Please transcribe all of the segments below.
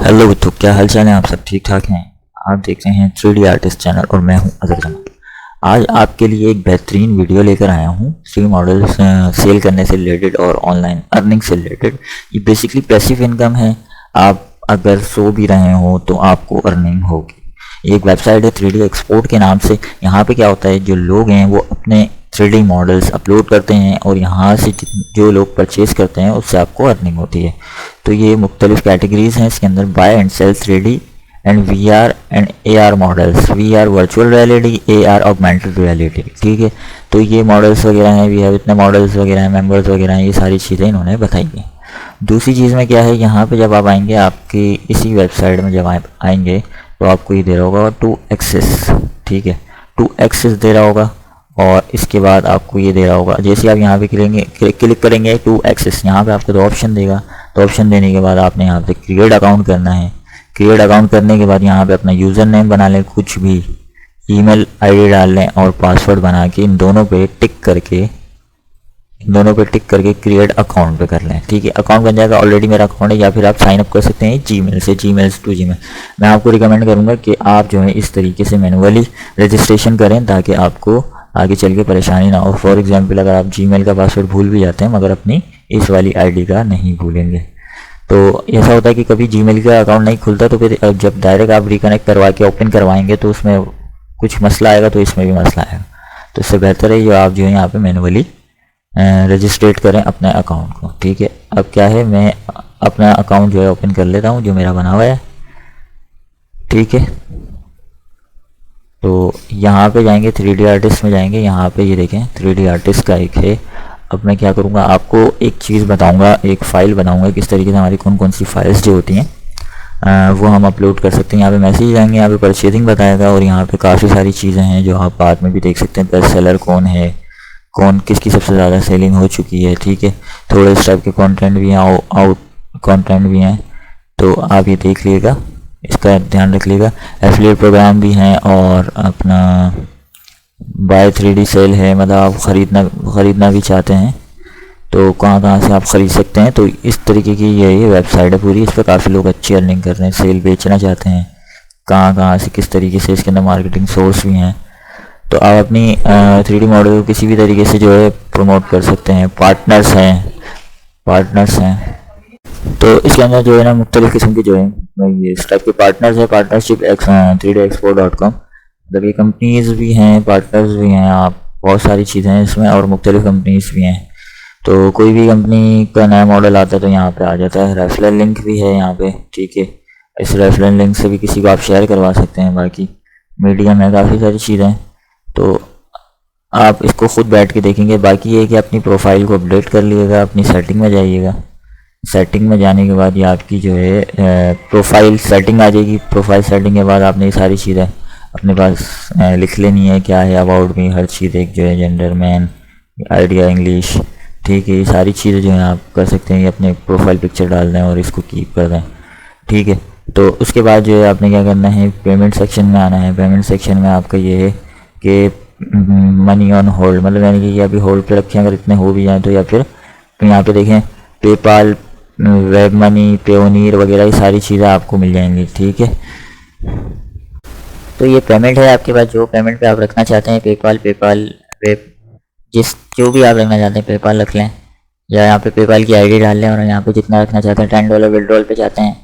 Hello मित्रों, क्या हाल चाल है। आप सब ठीक ठाक हैं। आप देख रहे हैं 3D आर्टिस्ट चैनल और मैं हूं अजहर जमान। आज आपके लिए एक बेहतरीन वीडियो लेकर आया हूं 3D मॉडल्स सेल करने से रिलेटेड और ऑनलाइन अर्निंग से रिलेटेड। ये बेसिकली पैसिव इनकम है। आप अगर सो भी रहे हो तो आपको अर्निंग होगी। एक वेबसाइट है 3D एक्सपोर्ट के नाम से। यहाँ पे क्या होता है, जो लोग हैं वो अपने 3D मॉडल्स अपलोड करते हैं और यहाँ से जो लोग परचेज़ करते हैं उससे आपको अर्निंग होती है। तो ये मुख्तलिफ कैटेगरीज़ हैं इसके अंदर, buy and sell 3D and VR and AR models. VR virtual reality, AR augmented reality. ठीक है, तो ये मॉडल्स वगैरह हैं, वी हैव इतने मॉडल्स वगैरह हैं, मेंबर्स वगैरह हैं, ये सारी चीज़ें इन्होंने बताई हैं। दूसरी चीज़ में क्या है, यहाँ पे जब आप आएंगे, आपकी इसी वेबसाइट में जब आप आएंगे तो आपको ये दे रहा होगा 2 एक्सेस। ठीक है, 2 एक्सेस दे रहा होगा और इसके बाद आपको ये दे रहा होगा, जैसे आप यहाँ पे क्लिक करेंगे 2 एक्सेस, यहाँ पे आपको 2 ऑप्शन देगा। तो ऑप्शन देने के बाद आपने यहाँ पे क्रिएट अकाउंट करना है। क्रिएट अकाउंट करने के बाद यहाँ पे अपना यूज़र नेम बना लें, कुछ भी ईमेल आईडी डाल लें और पासवर्ड बना के इन दोनों पे टिक करके क्रिएट अकाउंट पे कर लें। ठीक है, अकाउंट बन जाएगा। ऑलरेडी मेरा अकाउंट है, या फिर आप साइन अप कर सकते हैं जीमेल से, जीमेल टू जीमेल। मैं आपको रिकमेंड करूँगा कि आप जो है इस तरीके से मैनुअली रजिस्ट्रेशन करें ताकि आपको आगे चल के परेशानी ना हो। फॉर एग्जांपल, अगर आप जीमेल का पासवर्ड भूल भी जाते हैं मगर अपनी इस वाली आईडी का नहीं भूलेंगे, तो ऐसा होता है कि कभी जीमेल का अकाउंट नहीं खुलता, तो फिर जब डायरेक्ट आप रिकनेक्ट करवा के ओपन करवाएंगे तो उसमें कुछ मसला आएगा, तो इसमें भी मसला आएगा। तो इससे बेहतर है जो आप जो है यहाँ पे मैनुअली रजिस्ट्रेट करें अपने अकाउंट को। ठीक है, अब क्या है, मैं अपना अकाउंट जो है ओपन कर लेता हूँ जो मेरा बना हुआ है। ठीक है, तो यहाँ पे जाएंगे 3D आर्टिस्ट में जाएंगे। यहाँ पे ये देखें 3D आर्टिस्ट का एक है। अब मैं क्या करूँगा, आपको एक चीज़ बताऊँगा, एक फ़ाइल बनाऊँगा किस तरीके से हमारी कौन कौन सी फाइल्स जो होती हैं वो हम अपलोड कर सकते हैं। यहाँ पे मैसेज जाएंगे, यहाँ पे परचेजिंग बताएगा और यहाँ पे काफ़ी सारी चीज़ें हैं जो आप बाद में भी देख सकते हैं। बेस्ट सेलर कौन है, कौन किसकी सबसे ज़्यादा सेलिंग हो चुकी है। ठीक है, थोड़े इस टाइप के कंटेंट भी हैं, आउट कंटेंट भी हैं, तो आप ये देख लीजिएगा, इसका ध्यान रख लीजिएगा। एफिलिएट प्रोग्राम भी हैं और अपना बाय 3D सेल है, मतलब आप ख़रीदना भी चाहते हैं तो कहाँ से आप ख़रीद सकते हैं। तो इस तरीके की ये वेबसाइट है पूरी। इस पर काफ़ी लोग अच्छी अर्निंग कर रहे हैं, सेल बेचना चाहते हैं, कहाँ से किस तरीके से। इसके अंदर मार्केटिंग सोर्स भी हैं, तो आप अपनी 3D मॉडल को किसी भी तरीके से जो है प्रमोट कर सकते हैं। पार्टनर्स हैं, तो इसके अंदर जो है ना मुख्तलिफ़ किस्म के जो है ये इस टाइप के पार्टनर्स है। पार्टनरशिप 3dexport.com, मतलब ये कंपनीज़ भी हैं, पार्टनर्स भी हैं, आप बहुत सारी चीज़ें हैं इसमें और मुख्तलिफ़ कंपनीज़ भी हैं। तो कोई भी कंपनी का नया मॉडल आता है तो यहाँ पे आ जाता है। रेफरल लिंक भी है यहाँ पे। ठीक है, इस रेफरल लिंक से भी किसी को आप शेयर करवा सकते हैं। बाकी मीडियम है, काफ़ी सारी चीज़ें, तो आप इसको खुद बैठ के देखेंगे। बाकी ये कि अपनी प्रोफाइल को अपडेट कर लीजिएगा, अपनी सेटिंग में जाइएगा। सेटिंग में जाने के बाद ये आपकी जो है प्रोफाइल सेटिंग आ जाएगी। प्रोफाइल सेटिंग के बाद आपने ये सारी चीज़ें अपने पास लिख लेनी है। क्या है, अबाउट मी, हर चीज़ एक जो है, जेंडर, मैन, आइडिया, इंग्लिश। ठीक है, ये सारी चीज़ें जो हैं आप कर सकते हैं। ये अपने प्रोफाइल पिक्चर डाल दें और इसको कीप कर दें। ठीक है, तो उसके बाद जो है आपने क्या करना है, पेमेंट सेक्शन में आना है। पेमेंट सेक्शन में आपका ये है कि मनी ऑन होल्ड, मतलब यानी कि ये अभी होल्ड पे रखें, अगर इतने हो भी जाएँ तो। या फिर यहाँ पे देखें पेपाल, वेब मनी, पेयोनीर वगैरह, ये सारी चीज़ें आपको मिल जाएंगी। ठीक है, तो ये पेमेंट है आपके पास, जो पेमेंट पे आप रखना चाहते हैं, पेपाल, वेब, जो भी आप रखना चाहते हैं पेपाल रख लें, या यहाँ पे पेपाल की आईडी डाल लें और यहाँ पे जितना रखना चाहते हैं, $10 विड्रॉल पे चाहते हैं,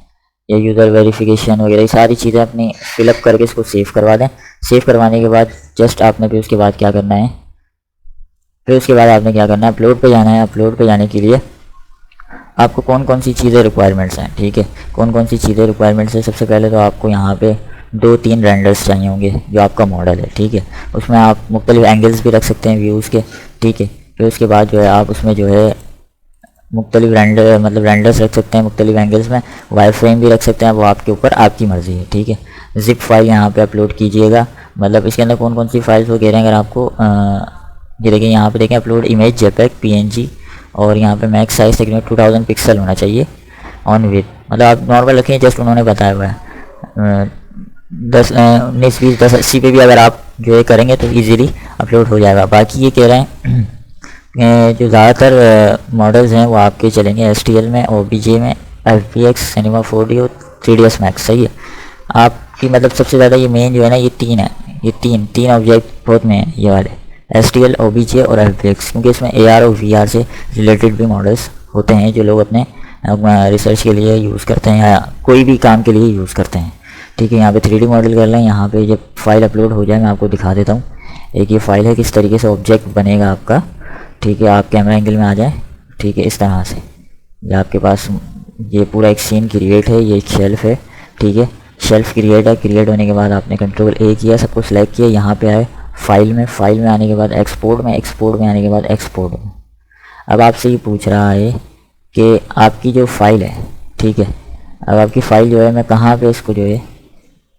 या यूज़र वेरिफिकेशन वगैरह, ये सारी चीज़ें अपनी फिलअप करके इसको सेव करवा दें। सेव करवाने के बाद जस्ट आपने फिर उसके बाद क्या करना है, अपलोड पे जाना है। अपलोड पे जाने के लिए आपको कौन कौन सी चीज़ें रिक्वायरमेंट्स हैं। ठीक है, कौन कौन सी चीज़ें रिक्वायरमेंट्स हैं, सबसे पहले तो आपको यहाँ पे 2-3 रेंडर्स चाहिए होंगे जो आपका मॉडल है। ठीक है, उसमें आप मुख्तलिफ एंगल्स भी रख सकते हैं व्यूज़ के। ठीक है, फिर उसके बाद जो है आप उसमें जो है मुख्तलिफ रेंडर्स रख सकते हैं मुख्तलिफ एंगल्स में। वायर फ्रेम भी रख सकते हैं, वो आपके ऊपर, आपकी मर्ज़ी है। ठीक है, ज़िप फाइल यहाँ पे अपलोड कीजिएगा, मतलब इसके अंदर कौन कौन सी फाइल्स वो कह रहे हैं। अगर आपको ये देखें, यहाँ पे देखें अपलोड इमेज, जेपेग, PNG, और यहाँ पे मैक्स साइज तकरीबन 2000 पिक्सल होना चाहिए ऑन विथ, मतलब आप नॉर्मल रखें, जस्ट उन्होंने बताया हुआ है। 10, 19, 20, 10, 80 पे भी अगर आप जो है करेंगे तो इजीली अपलोड हो जाएगा। बाकी ये कह रहे हैं जो ज़्यादातर मॉडल्स हैं वो आपके चलेंगे STL में, OBJ में, FBX, Cinema 4D और 3ds Max। सही है। आपकी मतलब सबसे ज़्यादा ये मेन जो है ना, ये तीन है, ये तीन ऑब्जेक्ट बहुत में है ये वाले, STL, OBJ और FBX, क्योंकि इसमें AR और VR से रिलेटेड भी मॉडल्स होते हैं जो लोग अपने रिसर्च के लिए यूज़ करते हैं या कोई भी काम के लिए यूज़ करते हैं। ठीक है, यहाँ पे 3D मॉडल कर लें। यहाँ पे जब फाइल अपलोड हो जाए मैं आपको दिखा देता हूँ। एक ये फाइल है, किस तरीके से ऑब्जेक्ट बनेगा आपका। ठीक है, आप कैमरा एंगल में आ जाए। ठीक है, इस तरह से ये आपके पास ये पूरा एक सीन क्रिएट है, ये एक शेल्फ है। ठीक है, शेल्फ क्रिएट है। क्रिएट होने के बाद आपने Ctrl+A किया, सबको सिलेक्ट किया, यहाँ पे आए फाइल में आने के बाद एक्सपोर्ट में आने के बाद एक्सपोर्ट में। अब आपसे ये पूछ रहा है कि आपकी जो फाइल है, ठीक है, अब आपकी फ़ाइल जो है मैं कहाँ पे इसको जो है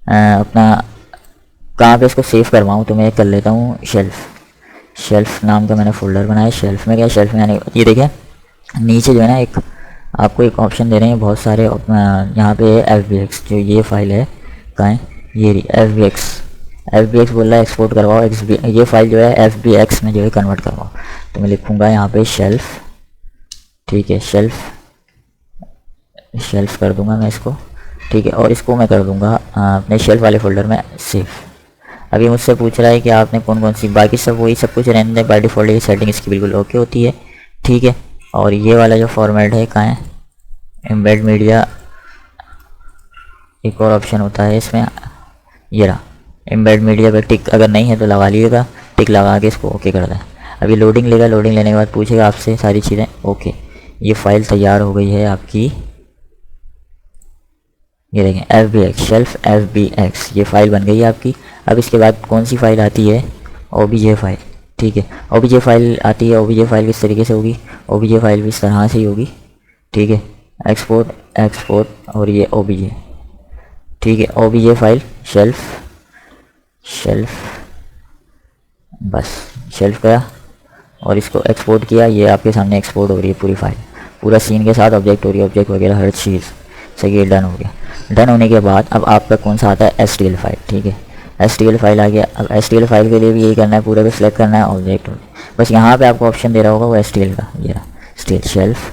अपना कहाँ पे इसको सेव करवाऊँ, तो मैं कर लेता हूँ शेल्फ नाम का मैंने फ़ोल्डर बनाया। शेल्फ में क्या, शेल्फ में आने ये देखिए नीचे जो है ना एक आपको एक ऑप्शन दे रहे हैं बहुत सारे, यहाँ पे FBX जो ये फाइल है कहाँ है, ये रही FBX बोल रहा है एक्सपोर्ट करवाओ, ये फाइल जो है FBX में जो है कन्वर्ट करवाओ। तो मैं लिखूँगा यहाँ पे शेल्फ। ठीक है, शेल्फ कर दूंगा मैं इसको। ठीक है, और इसको मैं कर दूंगा अपने शेल्फ वाले फोल्डर में सेव। अभी मुझसे पूछ रहा है कि आपने कौन सी, बाकी सब वही सब कुछ रहने दें, बाय डिफ़ॉल्ट ये सेटिंग इसकी बिल्कुल ओके होती है। ठीक है, और ये वाला जो फॉर्मेट है कहाँ है, एम्बेड मीडिया, एक और ऑप्शन होता है इसमें, ये रहा एम्बेड मीडिया पे टिक अगर नहीं है तो लगा लीजिएगा, टिक लगा के इसको ओके कर दें। अभी लोडिंग लेगा, लोडिंग लेने के बाद पूछेगा आपसे सारी चीज़ें। ओके, ये फाइल तैयार हो गई है आपकी, ये देखें FBX शेल्फ FBX, ये फाइल बन गई है आपकी। अब इसके बाद कौन सी फाइल आती है, OBJ फाइल। ठीक है, OBJ फाइल आती है। OBJ फाइल किस तरीके से होगी, OBJ फाइल भी इस तरह से ही होगी। ठीक है, एक्सपोर्ट और ये OBJ। ठीक है, OBJ फाइल शेल्फ बस शेल्फ गया और इसको एक्सपोर्ट किया, ये आपके सामने एक्सपोर्ट हो रही है पूरी फाइल, पूरा सीन के साथ ऑब्जेक्ट हो रही है, ऑब्जेक्ट वगैरह हर चीज़। सही है, डन हो गया। डन होने के बाद अब आपका कौन सा आता है, STL फाइल। ठीक है, STL फाइल आ गया। अब STL फाइल के लिए भी यही करना है, पूरे को सिलेक्ट करना है ऑब्जेक्ट, बस यहाँ पे आपको ऑप्शन दे रहा होगा वो STL का, ये STL शेल्फ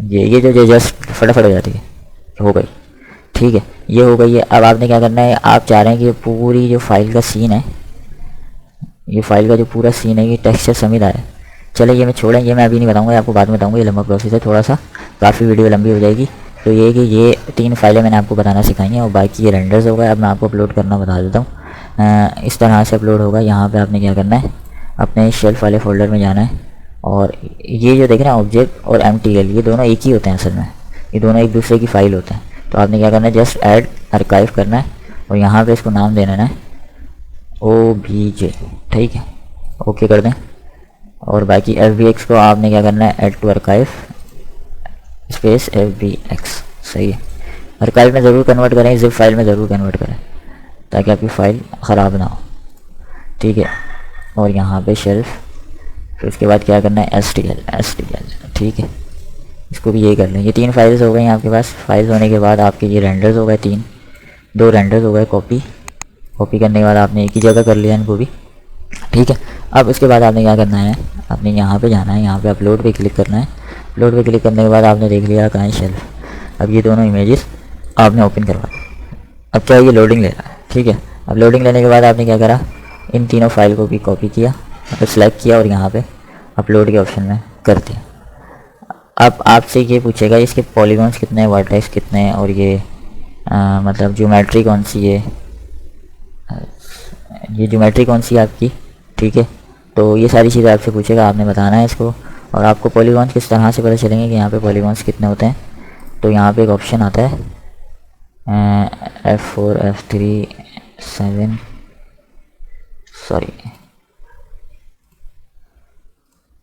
ये जो जस्ट फटाफट हो जाती है, हो गई। ठीक है, ये हो गई है। अब आपने क्या करना है, आप चाह रहे हैं कि पूरी जो फाइल का सीन है, ये फाइल का जो पूरा सीन है, ये टेक्सचर समित आए। चले ये मैं छोड़ें, ये मैं अभी नहीं बताऊंगा, आपको बाद में बताऊंगा, ये लंबा प्रोसेस है थोड़ा सा, काफ़ी वीडियो लंबी हो जाएगी। तो ये कि ये 3 फाइलें मैंने आपको बताना सिखाई हैं और बाकी ये रेंडर्स होगा। अब मैं आपको अपलोड करना बता देता हूँ। इस तरह से अपलोड होगा। यहाँ पे आपने क्या करना है, अपने शेल्फ वाले फोल्डर में जाना है और ये जो देख रहे हैं ऑब्जेक्ट और MTL, ये दोनों एक ही होते हैं असल में, ये दोनों एक दूसरे की फ़ाइल होते हैं। तो आपने क्या करना है, जस्ट ऐड आर्काइव करना है और यहाँ पर इसको नाम देना है OBJ। ठीक है, ओके कर दें। और बाकी FBX को आपने क्या करना है, add to archive space FBX। सही है, आर्काइव में ज़रूर कन्वर्ट करें, जिप फाइल में ज़रूर कन्वर्ट करें ताकि आपकी फ़ाइल ख़राब ना हो। ठीक है, और यहाँ पे शेल्फ, फिर उसके बाद क्या करना है, STL। ठीक है, इसको भी यही कर लें। ये 3 फाइल्स हो गई आपके पास। फाइल्स होने के बाद आपके ये रेंडर्स हो गए, 2 रेंडर्स हो गए। कॉपी करने के बाद आपने एक ही जगह कर लिया इनको भी। ठीक है, अब उसके बाद आपने क्या करना है, आपने यहाँ पे जाना है, यहाँ पे अपलोड पे क्लिक करना है। अपलोड पे क्लिक करने के बाद आपने देख लिया कहाँ है शेल्फ। अब ये दोनों इमेजेस आपने ओपन करवा। अब क्या ये लोडिंग ले रहा है। ठीक है, अब लोडिंग लेने के बाद आपने क्या करा, इन तीनों फाइल को भी कॉपी किया, मतलब सेलेक्ट किया और यहाँ पे अपलोड के ऑप्शन में कर दिया। अब आपसे ये पूछेगा इसके पॉलीगॉन्स कितने हैं, वर्टेक्स कितने हैं और ये मतलब ज्योमेट्री कौन सी है, ये ज्योमेट्री कौन सी है आपकी। ठीक है, तो ये सारी चीज़ें आपसे पूछेगा, आपने बताना है इसको। और आपको पॉलीगॉन्स किस तरह से पता चलेंगे कि यहाँ पे पॉलीगॉन्स कितने होते हैं, तो यहाँ पे एक ऑप्शन आता है F4 F3 7 सॉरी,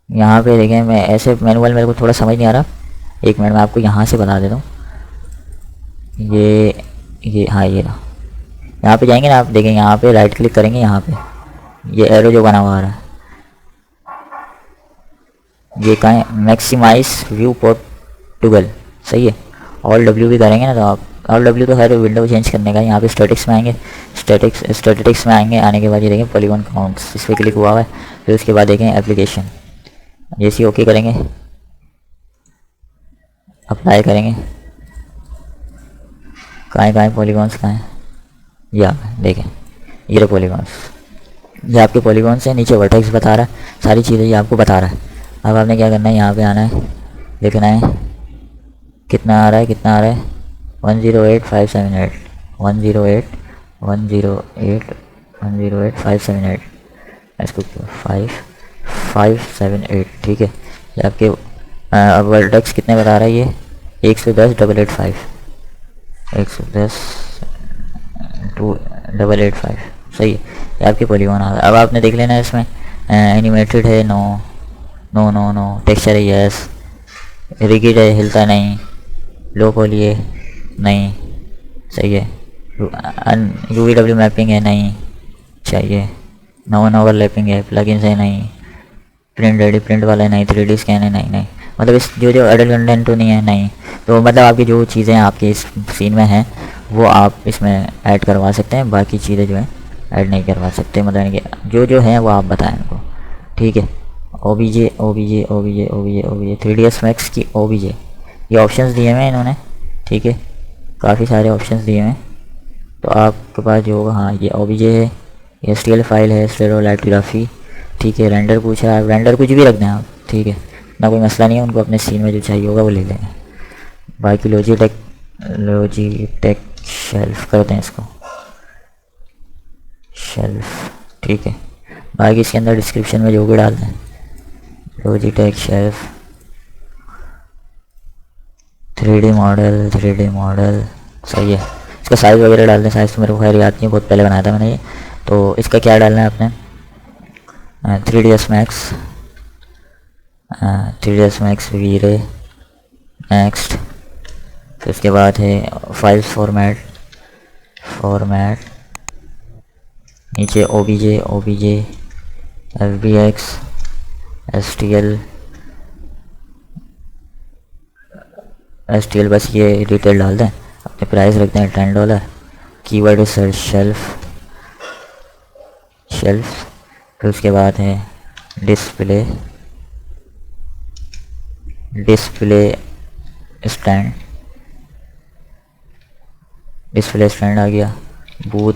यहाँ पे देखें, मैं ऐसे मैनुअल मेरे को थोड़ा समझ नहीं आ रहा, एक मिनट मैं आपको यहाँ से बता देता हूँ। ये हाँ, ये ना, यहाँ पे जाएंगे ना, आप देखेंगे यहाँ पे राइट क्लिक करेंगे, यहाँ पे ये एरो जो बना हुआ आ रहा है, ये कहाँ है, मैक्सिमाइज व्यू पोर्ट टूगल। सही है, ऑल W भी करेंगे ना, तो आप ऑल W तो हर विंडो चेंज करने का। यहाँ पे स्टैटिक्स में आएंगे, स्टैटिक्स में आएंगे, आने के बाद ये देखें पॉलीगॉन काउंट्स, इस पर क्लिक हुआ है। फिर उसके बाद देखें एप्लीकेशन, जैसे ओके करेंगे, अप्लाई करेंगे, कहाँ है पॉलीगॉन्स कहाँ है? या देखें ये रहे पॉलीगॉन्स, ये आपके पॉलीगॉन्स हैं। नीचे वर्टेक्स बता रहा है, सारी चीज़ें ये आपको बता रहा है। अब आपने क्या करना है, यहाँ पे आना है, देखना है कितना आ रहा है, कितना आ रहा है 108578 108 इसको 5578, ठीक है। ये आपके अब वर्टेक्स कितने बता रहा है ये 110,885 110,885 सही है। ये आपके पॉलीगॉन आ गया। अब आपने देख लेना है इसमें एनिमेटेड है, no no no no, texture है यस, रिगिड है हिलता नहीं, लो पोली है नहीं, सही है। UVW मैपिंग है नहीं चाहिए, नॉन ओवरलैपिंग है, प्लगइन्स है नहीं, प्रिंट रेडी प्रिंट वाला है नहीं, 3D स्कैन है नहीं, मतलब इस जो एडल्ट कंटेंट तो नहीं है नहीं। तो मतलब आपकी जो चीज़ें आपके इस सीन में हैं वो आप इसमें ऐड करवा सकते हैं, बाकी चीज़ें जो हैं ऐड नहीं करवा सकते, मतलब कि जो हैं वो आप बताएं उनको, ठीक है। OBJ 3ds Max की OBJ ये ऑप्शंस दिए हुए हैं इन्होंने, ठीक है, काफ़ी सारे ऑप्शंस दिए हुए हैं। तो आपके पास जो होगा, हाँ ये OBJ है, ये STL फाइल है, स्टेरोलाइटोग्राफी, ठीक है। रेंडर पूछ रहा है, रेंडर कुछ भी रख दें आप, ठीक है ना, कोई मसला नहीं है, उनको अपने सीन में जो चाहिए होगा वो ले लेंगे। बाकी लॉजिटेक शेल्फ करते हैं इसको शेल्फ, ठीक है। बाकी इसके अंदर डिस्क्रिप्शन में जो भी डाल दें, लॉजिटेक शेल्फ 3D मॉडल सही है। इसका साइज़ वगैरह डाल दें, साइज़ तो मेरे को खैर याद नहीं, बहुत पहले बनाया था मैंने ये। तो इसका क्या डालना है आपने 3ds Max वीरे नेक्स्ट। फिर उसके बाद है फाइल्स फॉर्मेट नीचे OBJ FBX STL बस ये डिटेल डाल दें, अपने प्राइस रखते हैं $10। कीवर्ड है सर्च शेल्फ। फिर उसके बाद है डिस्प्ले स्टैंड आ गया। बूथ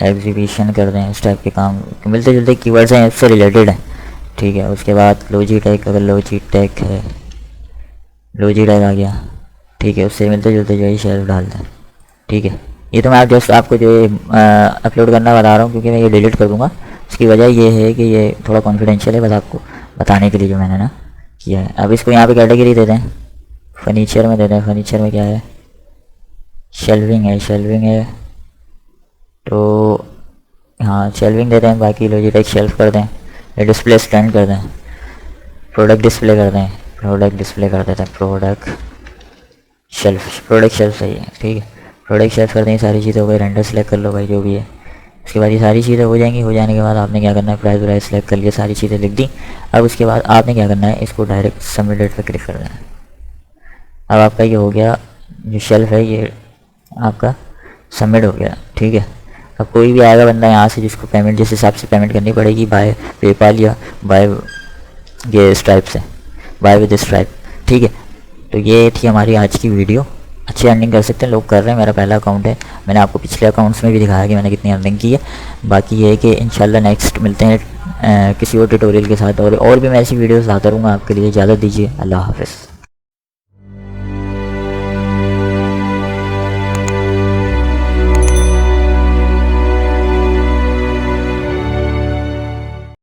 एग्जीबिशन कर दें, इस टाइप के काम मिलते जुलते कीवर्ड्स हैं, इससे रिलेटेड है, ठीक है। उसके बाद लॉजिटेक, अगर लॉजिटेक है, लॉजिटेक आ गया, ठीक है, उससे मिलते जुलते जो है शेल्फ डाल दें, ठीक है। ये तो मैं आप जस्ट आपको जो अपलोड करना बता रहा हूँ, क्योंकि मैं ये डिलीट कर दूँगा। उसकी वजह ये है कि ये थोड़ा कॉन्फिडेंशियल है, बस आपको बताने के लिए जो मैंने ना किया है। अब इसको यहाँ पे कैटेगरी दे दें, फर्नीचर में दे दें। फर्नीचर में क्या है, शेल्विंग है, तो हाँ शेल्विंग दे दें। बाकी लॉजिटेक शेल्फ कर दें, डिस्प्ले स्टैंड कर दें, प्रोडक्ट डिस्प्ले कर देते हैं, प्रोडक्ट शेल्फ सही है, ठीक है। प्रोडक्ट शेल्फ कर दें, सारी चीज़ें हो गई। रेंडर सेलेक्ट कर लो भाई जो भी है। उसके बाद ये सारी चीज़ें हो जाएंगी। हो जाने के बाद आपने क्या करना है, प्राइस सेलेक्ट कर लिया, सारी चीज़ें लिख दी। अब उसके बाद आपने क्या करना है, इसको डायरेक्ट सबमिट डेट पर क्लिक कर देना है। अब आपका ये हो गया, जो शेल्फ है ये आपका सबमिट हो गया, ठीक है। अब कोई भी आएगा बंदा यहाँ से, जिसको पेमेंट जिस हिसाब से पेमेंट करनी पड़ेगी, बाय पेपाल या बाय ये स्ट्राइप से, बाय विद स्ट्राइप, ठीक है। तो ये थी हमारी आज की वीडियो। अच्छी अर्निंग कर सकते हैं लोग, कर रहे हैं। मेरा पहला अकाउंट है, मैंने आपको पिछले अकाउंट्स में भी दिखाया कि मैंने कितनी अर्निंग की है। बाकी ये है कि इंशाल्लाह नेक्स्ट मिलते हैं किसी और ट्यूटोरियल के साथ, और भी मैं ऐसी वीडियोस लाता रहूँगा आपके लिए। इजाज़त दीजिए, अल्लाह हाफ़िज़।